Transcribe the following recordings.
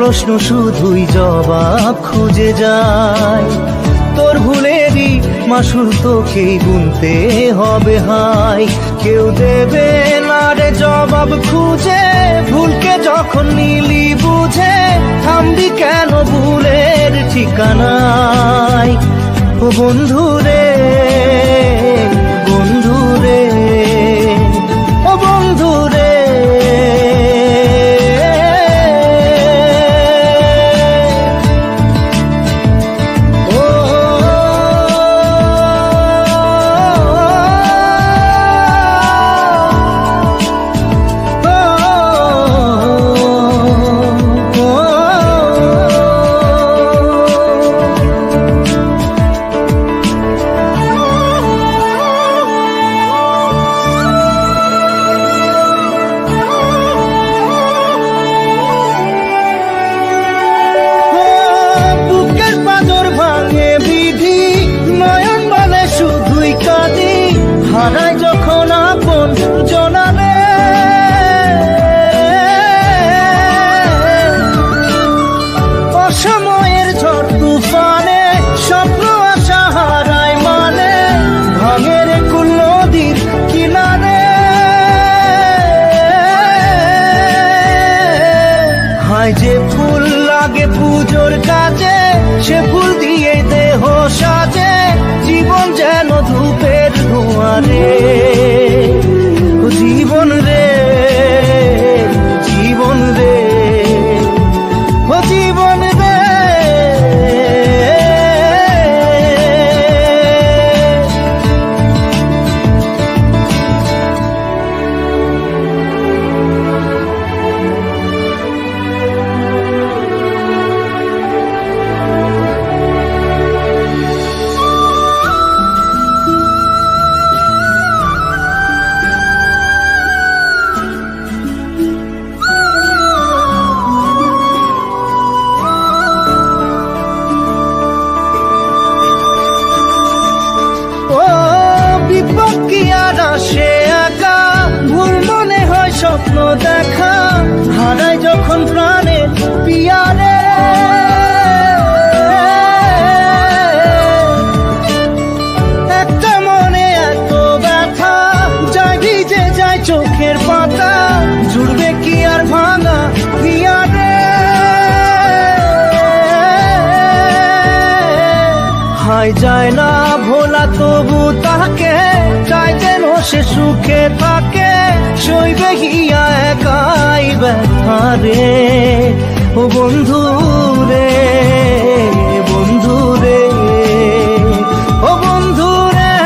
প্রশ্ন শুধুই জবাব খুঁজে যায়। তোর ভুলেরই মাসুল তোকেই গুনতে হবে হাই। কেউ দেবে না রে জবাব খুঁজে, ভুলকে যখন নিলি বুঝে থামবি কেন ভুলের ঠিকানায়। ও বন্ধু রে, বন্ধু রে, ও বন্ধু রে। হারাই যখন আপন জনারে, অসময়ের ঝড় তুফানে স্বপ্ন আশা হারায় মানে, ভাঙের কুল নদীর কিনারে। হায় যে ফুল লাগে পুজোর কাজে, সে ফুল দিয়ে দেহ সাজে, জীবন যেন ধূপের ধোঁয়ারে। ও জীবন রে, জীবন রে, ও জীবন রে। সে একা ভুল মনে হয় স্বপ্ন দেখা, হারাই যখন প্রাণের পিয়ারে। একটা মনে এত ব্যথা যায় ভিজে যায় চোখের পাতা, জুড়বে কি আর ভাঙা পিয়ারে। হায় যায় না ভোলা তবু তাকে, চাই যেন সে সুখে থাকে, সইবে হিয়া একাই ব্যথা রে। ও বন্ধু রে, বন্ধু রে, ও বন্ধু রে।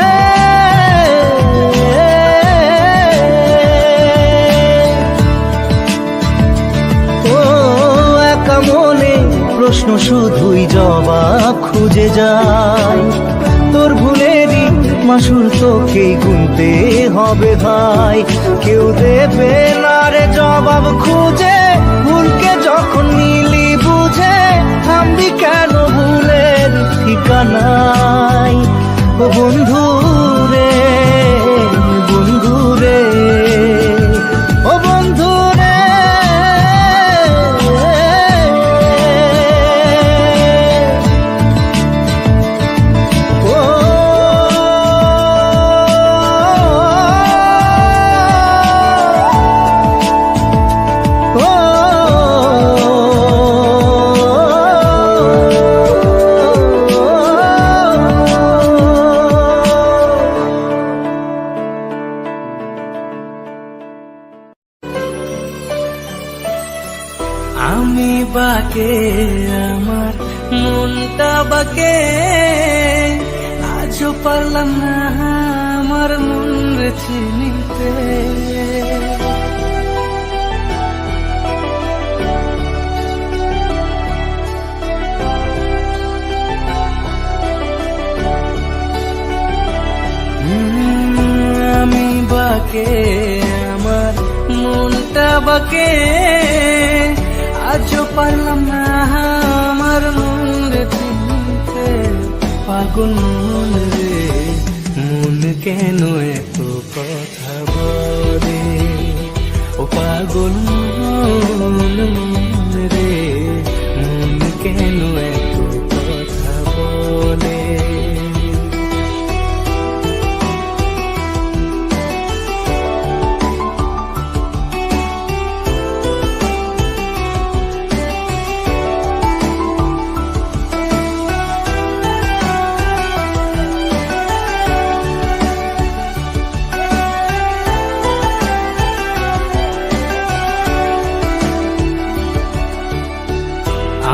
ও একা মনে প্রশ্ন শুধুই জবাব খুঁজে যায়। তোর ভুলেরই মাসুল তোকেই গুনতে হবে ভাই। কেউ দেবে না রে জবাব খুঁজে, ভুলকে যখন নিলি বুঝে থামবি কেন ভুলের ঠিকানায়। ও বন্ধু রে, বন্ধু রে, ও বন্ধু রে। আমি বাকে আমার মনটা বাকে, আজও পারলাম না আমার মন রে চিনিতে। আমি বাকে আমার মনটা বাকে, আজও পারলাম না আমার মন রে চিনতে। পাগল মন রে, মন কেন এত কথা বলে। ও পাগল মন রে,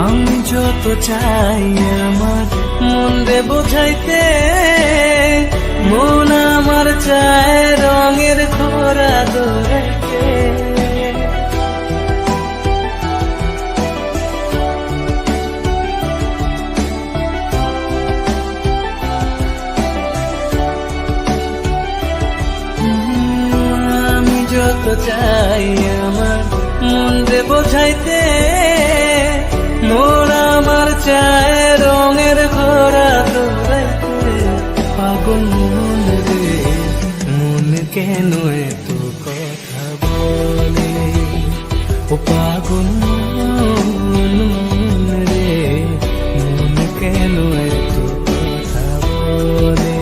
আমি যত চাই আমার মন রে বোঝাইতে, মন আমার চায় রঙের খরা দৌড়াইতে। আমি যত চাই আমার মন রে বোঝাইতে, মন আমার চায় রঙের ঘোড়া দৌড়াইতে। পাগল মন রে মন কেন এত কথা বলে, ও পাগল মন রে মন কেন এত কথা বলে।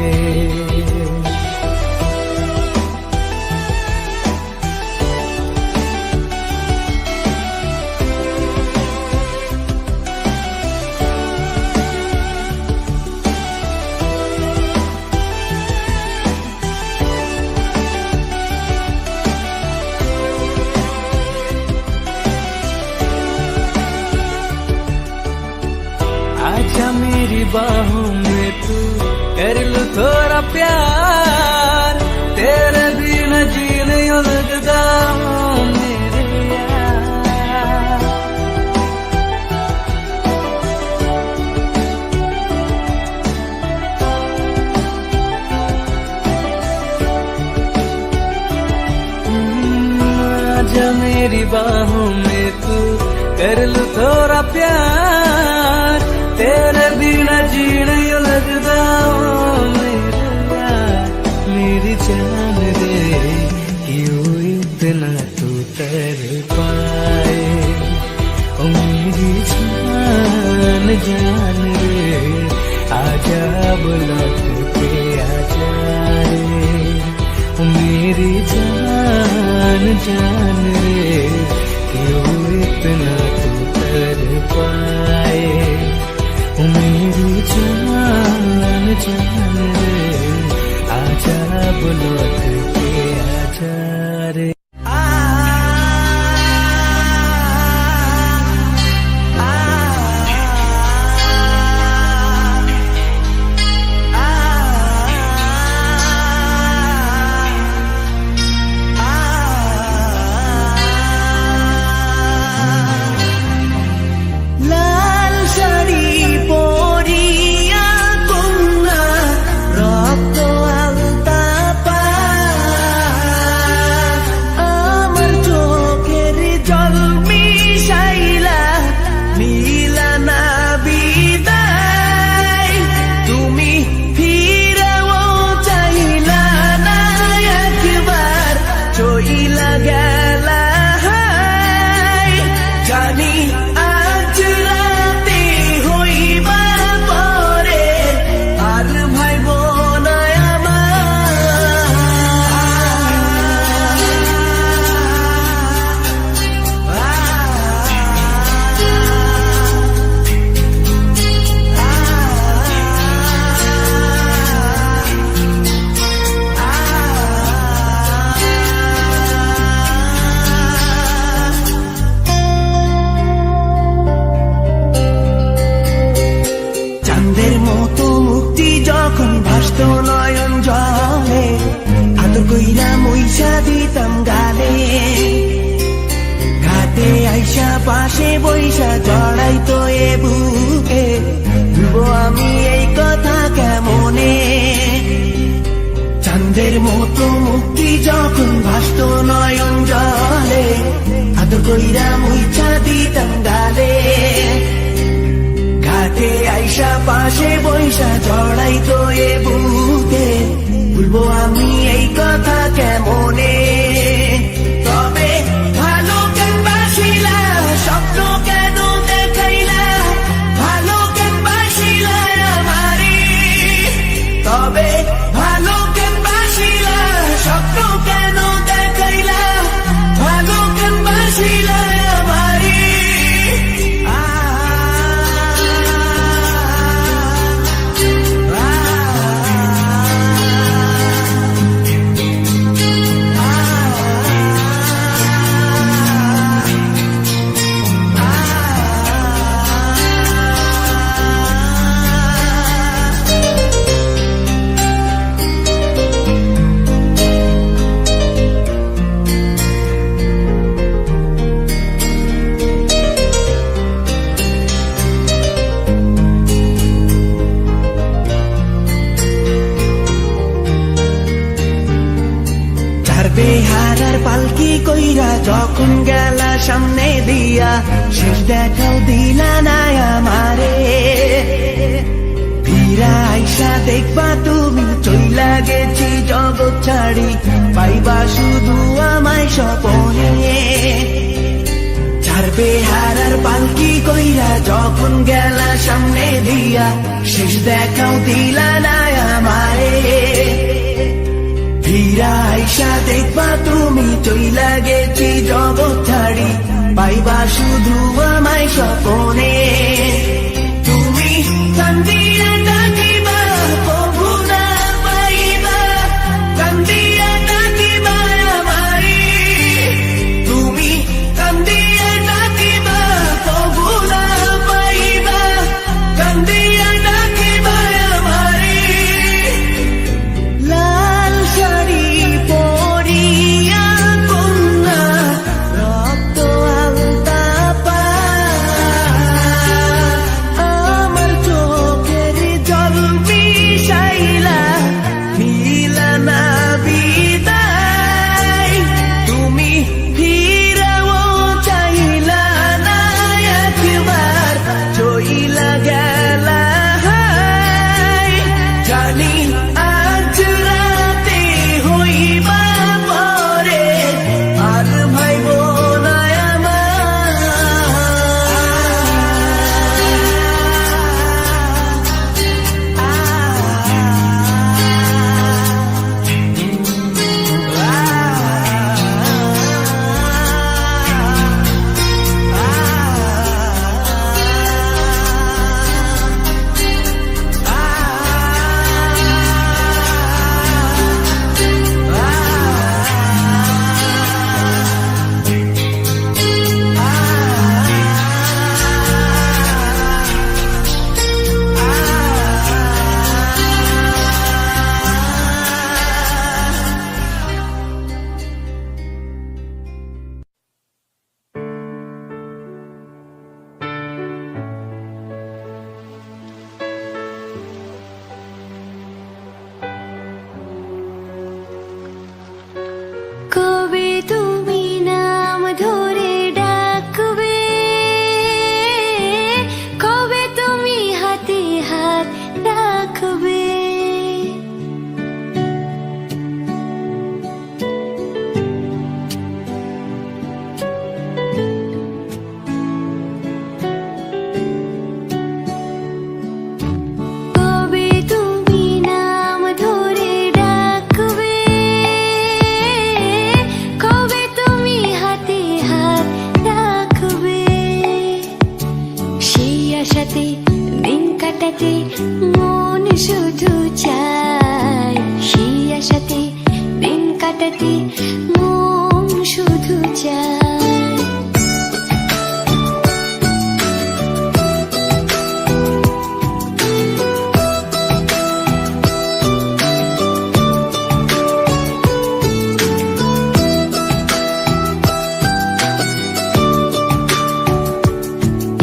आजा मेरी बाहों में तू कर लूं थोड़ा प्यार, तेरे बिना जी नहीं लगता मेरे यार। आजा मेरी बाहों में तू कर लूं थोड़ा प्यार, तेरे बिना जी नहीं लगता मेरे यार। मेरी जान रे क्यों इतना तू कर पाए, ओ मेरी जान जान रे आजा बुलट के आजा रे, ओ मेरी जान जान रे क्यों इतना तू कर पाए, ओ मेरी जान जान रे आजा बुलट के आजा रे। লাল শাড়ি পরিয়া কন্যা রক্ত আলতা পা, আমার চোখের জল মিশাইলা নীলা না বিদায়। তুমি ফিরেও চাইলা না একবার, চইলা গেলা হায়। জানি আজ রাতে হইবা পরে আর ভাইব না চাঁদের মতো মুক্তি যখন ভাসত নয়ন জলে, আদর কইরা মইসা দিতাম গালে। ঘাটে আইসা পাশে বইসা জড়াইতো এ বুকে, ভুলবো আমি এই কথা কেমনে। চাঁদের মতো মুক্তি যখন ভাসত নয়ন জলে, আদর কইরা মইসা দিতাম গালে। ঘাটে আইসা পাশে বইসা জড়াইতো এ বুকে, ভুলবো আমি এই কথা কেমনে। তবে ভালো কেন বাসিলা, স্বপ্ন কেন দেখাইলা, ভালো কেন বাসিলা আমারে। তবে ভালো কেন বাসিলা, স্বপ্ন কেন দেখাইলা, ভালো কেন বাসিলা আমারে। দিয়া শেষ দেখাও দিলা না আমারে। ফিরা আইসা দেখবা তুমি চইলা গেছি জগৎ ছাড়ি, পাইবা শুধু আমায় স্বপনে। ছাড়বে হারার পালকি কইরা যখন গেলা সামনে দিয়া শেষ দেখাও দিলা না আমারে। ফিরা আইসা দেখবা তুমি চইলা গেছি জগৎ ছাড়ি, পাইবা শুধু আমায় স্বপনে। তুমি কান্দিয়া ডাকিবা কভু না পাইবা, কান্দিয়া ডাকিবা আমারে। তুমি কান্দিয়া ডাকিবা কভু না পাইবা, কান্দিয়া ডাকিবা আমারে। লাল শাড়ি পরিয়া কন্যা রক্ত আলতা পা, আমার চোখের জল মিশাইলা দিলা না বিদায়। তুমি ফিরাও চাইলা না একবার, চইলা গেলা হায়। জানি আজ রাতে হইবা পরে, আর ভাইব না কবে তুমি নাম ধরে ডাকবে, কবে তুমি হাতে হাত রাখবে। কবে তুমি নাম ধরে ডাকবে, কবে তুমি হাতে হাত রাখবে। সেই আশাতে দিন কাটাতে মন শুধু চায়, সেই আশাতে দিন কাটাতে মন শুধু চায়।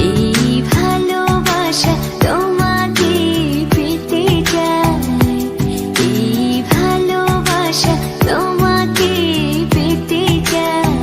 এই ভালোবাসা তোমাকে পেতে চায়, এই ভালোবাসা তোমাকে পেতে চায়।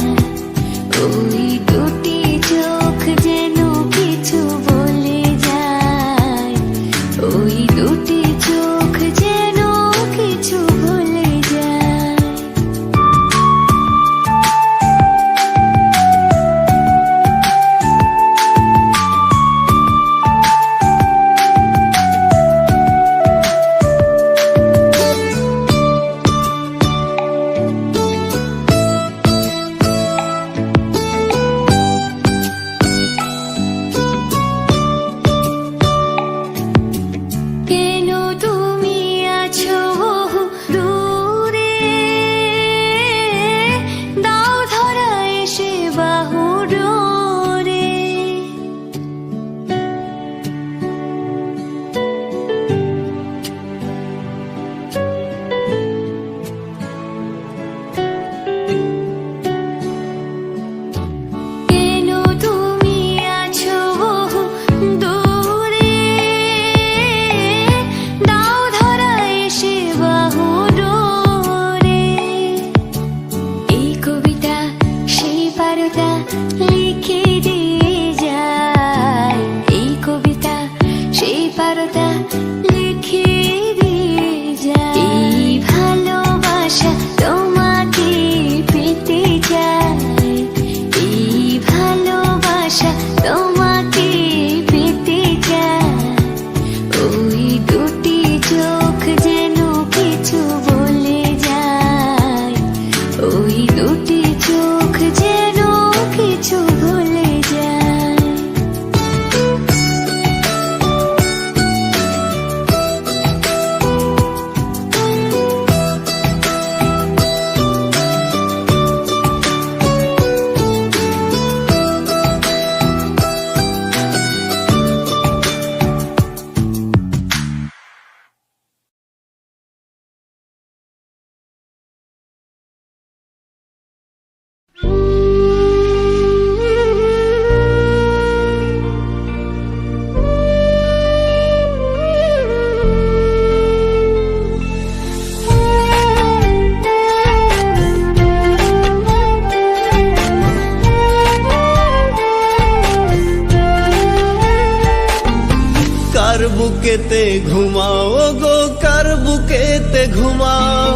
বুকেতে ঘুমাও গো, কার বুকেতে ঘুমাও?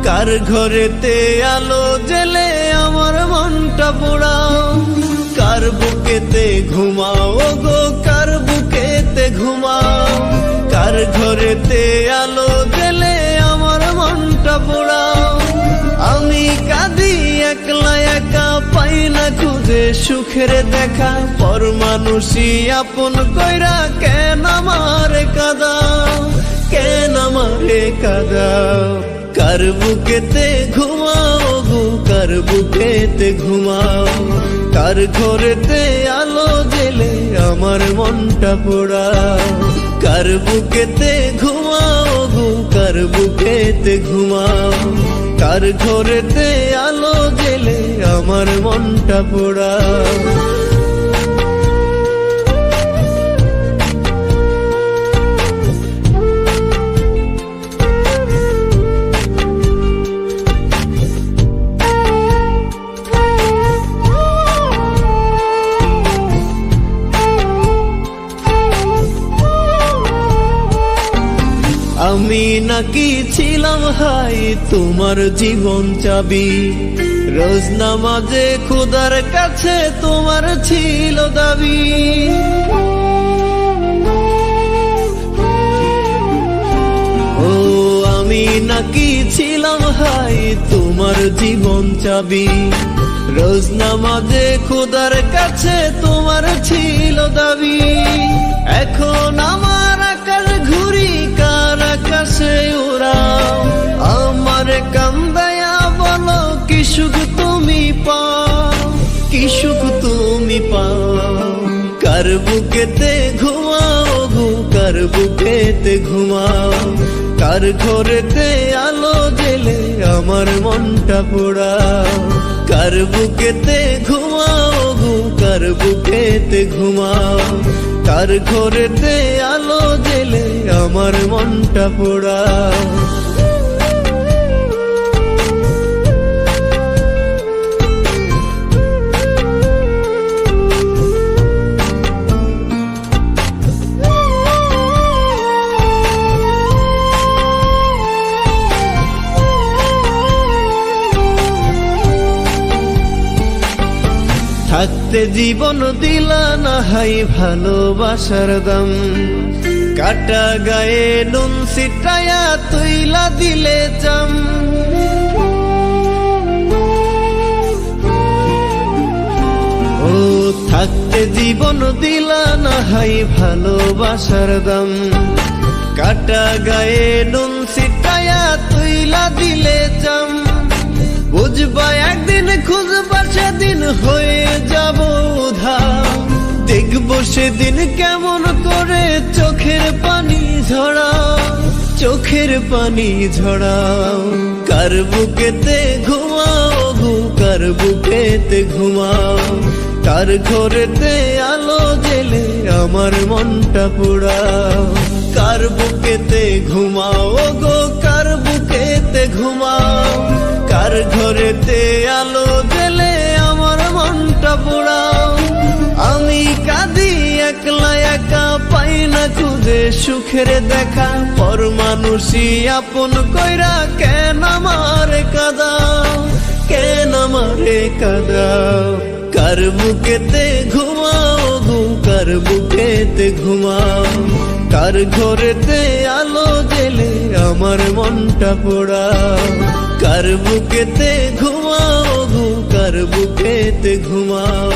কার ঘরেতে আলো জেলে আমার মনটা পোড়াও? কার বুকেতে ঘুমাও গো, কার বুকেতে ঘুমাও? কার ঘরেতে আলো জেলে আমার মনটা পোড়াও? আমি কাঁদি একলা একা, পাই না খুঁজে সুখের দেখা। পর মানুষই আপন কইরা কেন আমারে কাঁদাও, কেন আমারে কাঁদাও? কার বুকেতে ঘুমাও গো, কার বুকেতে ঘুমাও? কার ঘরেতে আলো জেলে আমার মনটা পোড়াও? কার বুকেতে ঘুমাও গো, কার বুকেতে ঘুমাও? কার ঘরেতে আলো জেলে আমার মনটা পোড়াও? আমি নাকি ছিলাম হাই তোমার জীবন চাবি, রোজ নামাজে খোদার কাছে তোমার ছিল দাবি। ও আমি নাকি ছিলাম হাই তোমার জীবন চাবি, রোজ নামাজে খোদার কাছে তোমার ছিল দাবি। এখন আমার আকাশ ঘুরি, কার আকাশে উড়াও? আমার কান্দায়া বলো কি সুখ তুমি পাও, কি সুখ তুমি পাও? কার বুকেতে ঘুমাও গো, কার বুকেতে ঘুমাও? কার ঘরেতে আলো জেলে আমার মনটা পোড়াও? কার বুকেতে ঘুমাও গো, কার বুকেতে ঘুমাও? কার ঘরেতে আলো জেলে আমার মনটা পোড়াও? থাকতে জীবন দিলা না হাই ভালোবাসার দাম, কাটা গায়ে নুন ছিটায়া তুইলা দিলে জাম। ও থাকতে জীবন দিলা না হাই ভালোবাসার দাম, কাটা গায়ে নুন ছিটায়া তুইলা দিলে জাম। বুঝবা একদিন, খুঁজবা সেদিন হয়ে যাব উধাও। দেখবো সেদিন কেমন করে চোখের পানি ঝরাও, চোখের পানি ঝরাও। কার বুকেতে ঘুমাও গো, কার বুকেতে ঘুমাও? কার ঘরেতে আলো জেলে আমার মনটা পোড়াও? কার বুকেতে ঘুমাও গো, কার বুকেতে ঘুমাও? কার ঘরেতে আলো জেলে আমার মনটা পোড়াও? আমি কাঁদি একলা একা, পাই না খুঁজে সুখের দেখা। পর মানুষই আপন কইরা কেন আমারে কাঁদাও, কেন আমারে কাঁদাও? কার বুকেতে ঘুমাও গো, কার বুকেতে ঘুমাও? কার ঘরেতে আলো জেলে আমার মনটা পোড়াও? কার বুকেতে ঘুমাও গো, কার বুকেতে ঘুমাও?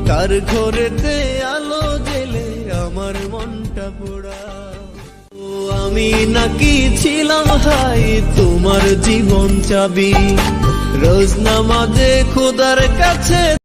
কার ঘরেতে আলো জেলে আমার মনটা পোড়াও? ও আমি নাকি ছিলাম হাই তোমার জীবন চাবি, রোজ নামাজে খোদার কাছে